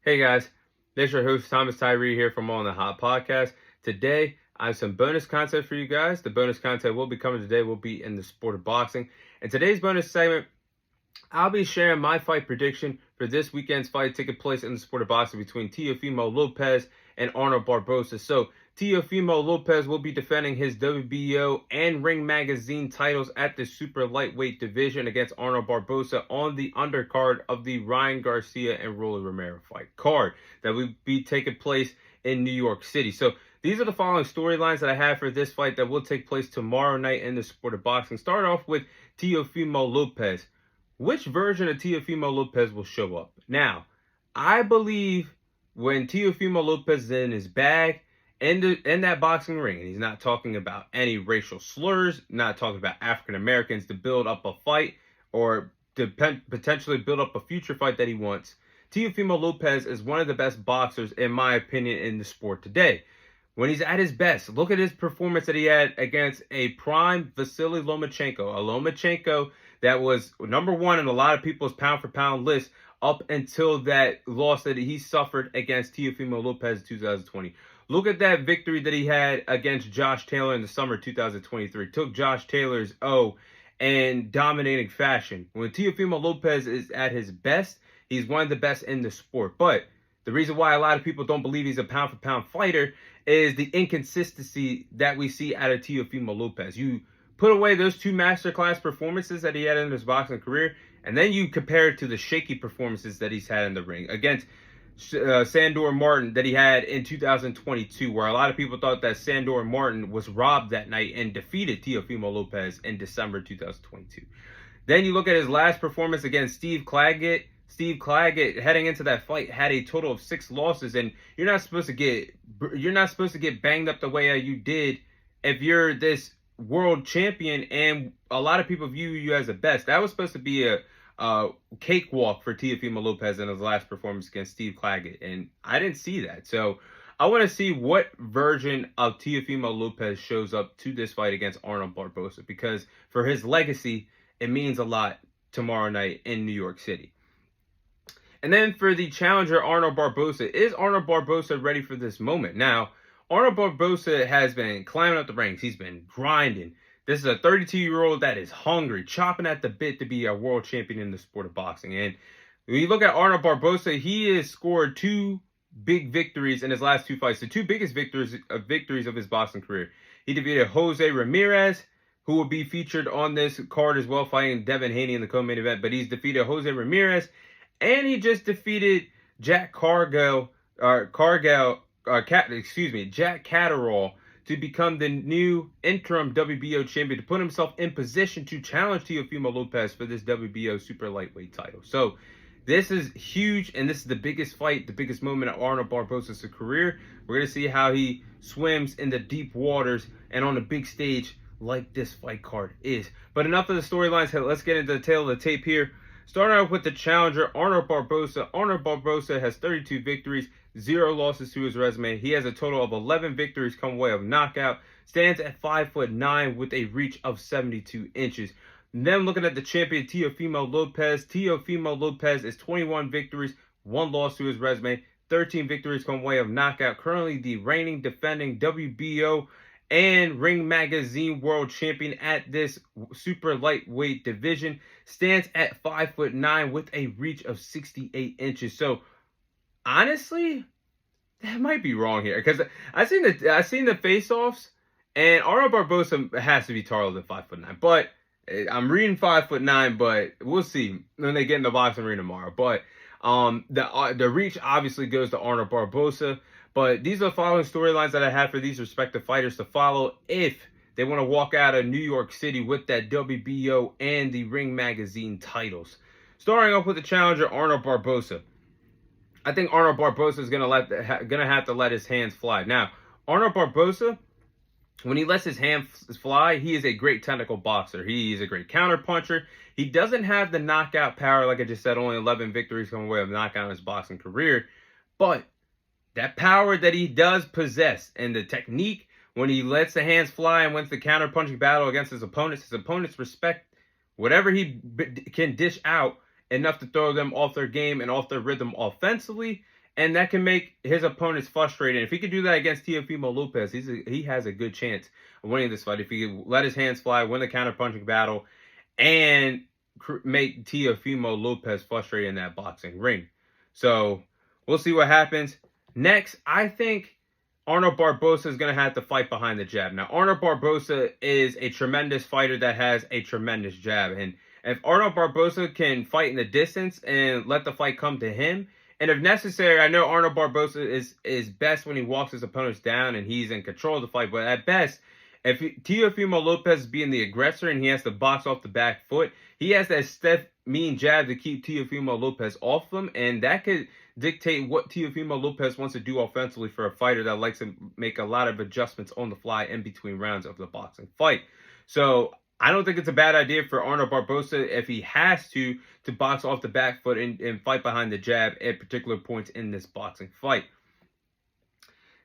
Hey guys, this is your host Thomas Tyree here from On the Hot Podcast. Today, I have some bonus content for you guys. The bonus content will be coming today will be in the sport of boxing. In today's bonus segment, I'll be sharing my fight prediction for this weekend's fight taking place in the sport of boxing between Teofimo Lopez and Arnold Barboza. So, Teofimo Lopez will be defending his WBO and Ring Magazine titles at the super lightweight division against Arnold Barboza on the undercard of the Ryan Garcia and Rolly Romero fight card that will be taking place in New York City. So, these are the following storylines that I have for this fight that will take place tomorrow night in the sport of boxing. Start off with Teofimo Lopez. Which version of Teofimo Lopez will show up? Now, I believe when Teofimo Lopez is in his bag, in that boxing ring, and he's not talking about any racial slurs, not talking about African Americans to build up a fight or to potentially build up a future fight that he wants. Teofimo Lopez is one of the best boxers, in my opinion, in the sport today. When he's at his best, look at his performance that he had against a prime Vasily Lomachenko. A Lomachenko that was number one in a lot of people's pound-for-pound list up until that loss that he suffered against Teofimo Lopez in 2020. Look at that victory that he had against Josh Taylor in the summer 2023. Took Josh Taylor's O in dominating fashion. When Teofimo Lopez is at his best, he's one of the best in the sport. But the reason why a lot of people don't believe he's a pound-for-pound fighter is the inconsistency that we see out of Teofimo Lopez. You put away those two masterclass performances that he had in his boxing career, and then you compare it to the shaky performances that he's had in the ring against Sandor Martin that he had in 2022, where a lot of people thought that Sandor Martin was robbed that night and defeated Teofimo Lopez in December 2022. Then you look at his last performance against Steve Claggett. Steve Claggett, heading into that fight, had a total of 6 losses, and you're not supposed to get banged up the way you did if you're this world champion, and a lot of people view you as the best. That was supposed to be a cakewalk for Teofimo Lopez in his last performance against Steve Claggett, and I didn't see that. So I want to see what version of Teofimo Lopez shows up to this fight against Arnold Barboza, because for his legacy, it means a lot tomorrow night in New York City. And then for the challenger, Arnold Barboza. Is Arnold Barboza ready for this moment? Now, Arnold Barboza has been climbing up the ranks. He's been grinding. This is a 32-year-old that is hungry, chopping at the bit to be a world champion in the sport of boxing. And when you look at Arnold Barboza, he has scored 2 big victories in his last 2 fights. The 2 biggest victories of his boxing career. He defeated Jose Ramirez, who will be featured on this card as well, fighting Devin Haney in the co-main event. But he's defeated Jose Ramirez, and he just defeated Jack Catterall to become the new interim WBO champion, to put himself in position to challenge Teofimo Lopez for this WBO super lightweight title. So this is huge, and this is the biggest fight, the biggest moment of Arnold Barboza's career. We're going to see how he swims in the deep waters and on the big stage like this fight card is. But enough of the storylines. Let's get into the tail of the tape here. Starting out with the challenger, Arnold Barboza. Arnold Barboza has 32 victories, 0 losses to his resume. He has a total of 11 victories come way of knockout. Stands at 5'9" with a reach of 72 inches. And then looking at the champion, Teofimo Lopez. Teofimo Lopez is 21 victories, 1 loss to his resume. 13 victories come way of knockout. Currently the reigning, defending WBO and Ring Magazine world champion at this super lightweight division. Stands at 5'9" with a reach of 68 inches. So honestly, that might be wrong here, because I seen the face-offs, and Arnold Barboza has to be taller than 5'9". But I'm reading 5'9", but we'll see when they get in the boxing ring tomorrow. But the reach obviously goes to Arnold Barboza. But these are the following storylines that I have for these respective fighters to follow if they want to walk out of New York City with that WBO and the Ring Magazine titles. Starting off with the challenger, Arnold Barboza. I think Arnold Barboza is gonna have to let his hands fly. Now, Arnold Barboza, when he lets his hands fly, he is a great technical boxer. He is a great counter puncher. He doesn't have the knockout power, like I just said, only 11 victories coming away of knockout in his boxing career. But that power that he does possess, and the technique when he lets the hands fly and wins the counter punching battle against his opponents respect whatever he can dish out enough to throw them off their game and off their rhythm offensively and that can make his opponents frustrated. If he could do that against Teofimo Lopez, he has a good chance of winning this fight. If he could let his hands fly, win the counter-punching battle, and make Teofimo Lopez frustrated in that boxing ring. So we'll see what happens. Next, I think Arnold Barboza is going to have to fight behind the jab. Now, Arnold Barboza is a tremendous fighter that has a tremendous jab. And if Arnold Barboza can fight in the distance and let the fight come to him, and if necessary, I know Arnold Barboza is best when he walks his opponents down and he's in control of the fight. But at best, if Teofimo Lopez is being the aggressor and he has to box off the back foot, he has that stiff, mean jab to keep Teofimo Lopez off him. And that could dictate what Teofimo Lopez wants to do offensively for a fighter that likes to make a lot of adjustments on the fly in between rounds of the boxing fight. So I don't think it's a bad idea for Arnold Barboza, if he has to box off the back foot and fight behind the jab at particular points in this boxing fight.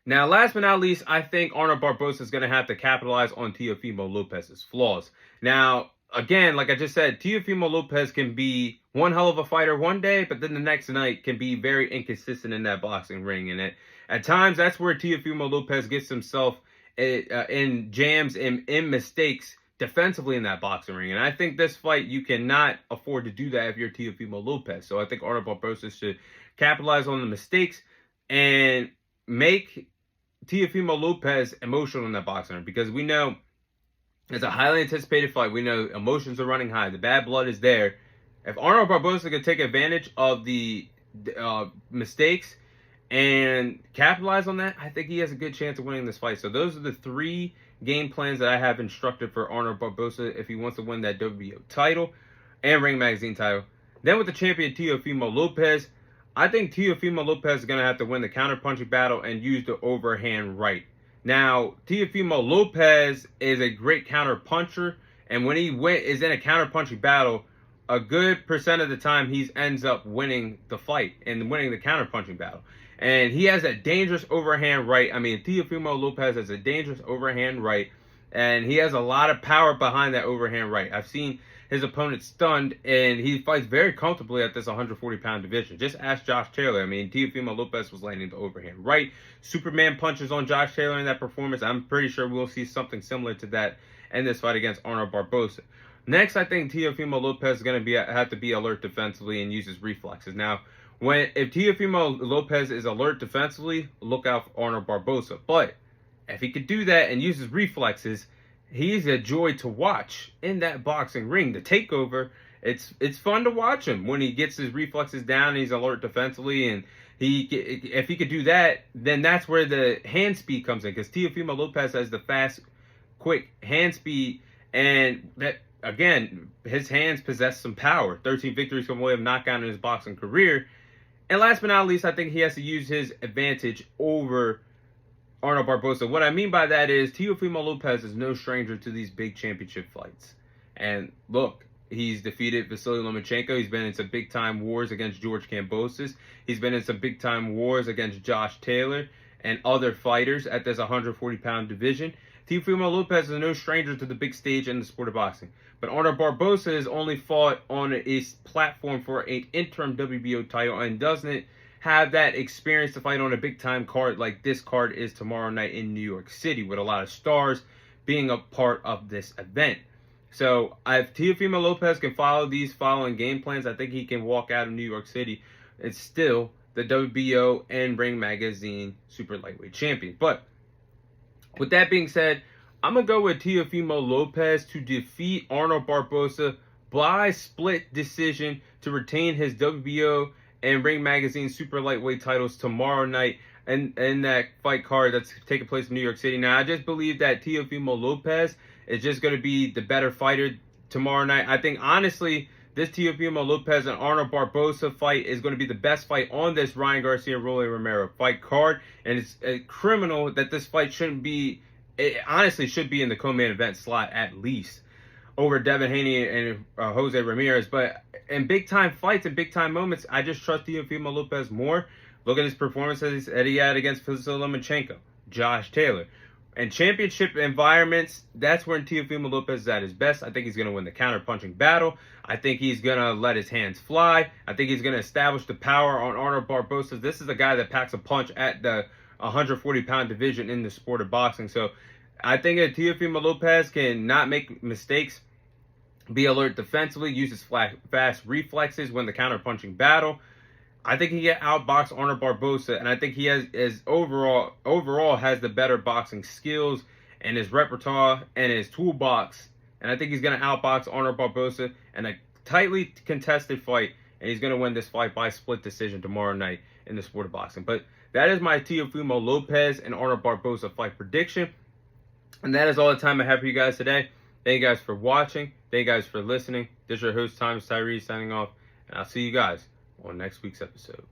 Now, last but not least, I think Arnold Barboza is going to have to capitalize on Teofimo Lopez's flaws. Now, again, like I just said, Teofimo Lopez can be one hell of a fighter one day, but then the next night can be very inconsistent in that boxing ring. And at times, that's where Teofimo Lopez gets himself in jams and in mistakes defensively in that boxing ring. And I think this fight, you cannot afford to do that if you're Teofimo Lopez. So I think Arnold Barboza should capitalize on the mistakes and make Teofimo Lopez emotional in that boxing ring, because we know it's a highly anticipated fight. We know emotions are running high. The bad blood is there. If Arnold Barboza could take advantage of the mistakes and capitalize on that, I think he has a good chance of winning this fight. So those are the 3 game plans that I have instructed for Arnold Barboza if he wants to win that WBO title and Ring Magazine title. Then with the champion Teofimo Lopez, I think Teofimo Lopez is going to have to win the counter-punching battle and use the overhand right. Now, Teofimo Lopez is a great counter-puncher, and when he is in a counter-punching battle, a good percent of the time he ends up winning the fight and winning the counter-punching battle. And he has a dangerous overhand right. I mean, Teofimo Lopez has a dangerous overhand right, and he has a lot of power behind that overhand right. I've seen his opponent stunned, and he fights very comfortably at this 140-pound division. Just ask Josh Taylor. I mean, Teofimo Lopez was landing the overhand right. Superman punches on Josh Taylor in that performance. I'm pretty sure we'll see something similar to that in this fight against Arnold Barboza. Next, I think Teofimo Lopez is going to have to be alert defensively and use his reflexes. Now, if Teofimo Lopez is alert defensively, look out for Arnold Barboza. But if he could do that and use his reflexes, he's a joy to watch in that boxing ring. The takeover, it's fun to watch him when he gets his reflexes down and he's alert defensively. And if he could do that, then that's where the hand speed comes in, because Teofimo Lopez has the fast, quick hand speed, and that, again, his hands possess some power. 13 victories come away of knockout in his boxing career. And last but not least, I think he has to use his advantage over Arnold Barboza. What I mean by that is Teofimo Lopez is no stranger to these big championship fights. And look, he's defeated Vasily Lomachenko. He's been in some big-time wars against George Kambosos. He's been in some big-time wars against Josh Taylor and other fighters at this 140-pound division. Teofimo Lopez is no stranger to the big stage in the sport of boxing. But Arnold Barboza has only fought on a platform for an interim WBO title and doesn't have that experience to fight on a big-time card like this card is tomorrow night in New York City, with a lot of stars being a part of this event. So if Teofimo Lopez can follow these following game plans, I think he can walk out of New York City and still the WBO and Ring Magazine Super Lightweight Champion. But with that being said, I'm going to go with Teofimo Lopez to defeat Arnold Barboza by split decision to retain his WBO and Ring Magazine Super Lightweight titles tomorrow night and that fight card that's taking place in New York City. Now, I just believe that Teofimo Lopez is just going to be the better fighter tomorrow night. I think, honestly, this Teofimo Lopez and Arnold Barboza fight is going to be the best fight on this Ryan Garcia-Rolly Romero fight card. And it's a criminal that this fight shouldn't be, it honestly should be in the co-main event slot at least, over Devin Haney and Jose Ramirez. But in big-time fights and big-time moments, I just trust Teofimo Lopez more. Look at his performances that he had against Vasily Lomachenko, Josh Taylor, In championship environments, that's when Teofimo Lopez is at his best. I think he's going to win the counter-punching battle. I think he's going to let his hands fly. I think he's going to establish the power on Arnold Barboza. This is a guy that packs a punch at the 140-pound division in the sport of boxing. So I think that Teofimo Lopez can not make mistakes, be alert defensively, use his fast reflexes, win the counter-punching battle. I think he can outbox Arnold Barboza, and I think he has overall has the better boxing skills and his repertoire and his toolbox. And I think he's going to outbox Arnold Barboza in a tightly contested fight, and he's going to win this fight by split decision tomorrow night in the sport of boxing. But that is my Teofimo Lopez and Arnold Barboza fight prediction. And that is all the time I have for you guys today. Thank you guys for watching. Thank you guys for listening. This is your host, Thomas Tyree, signing off. And I'll see you guys on next week's episode.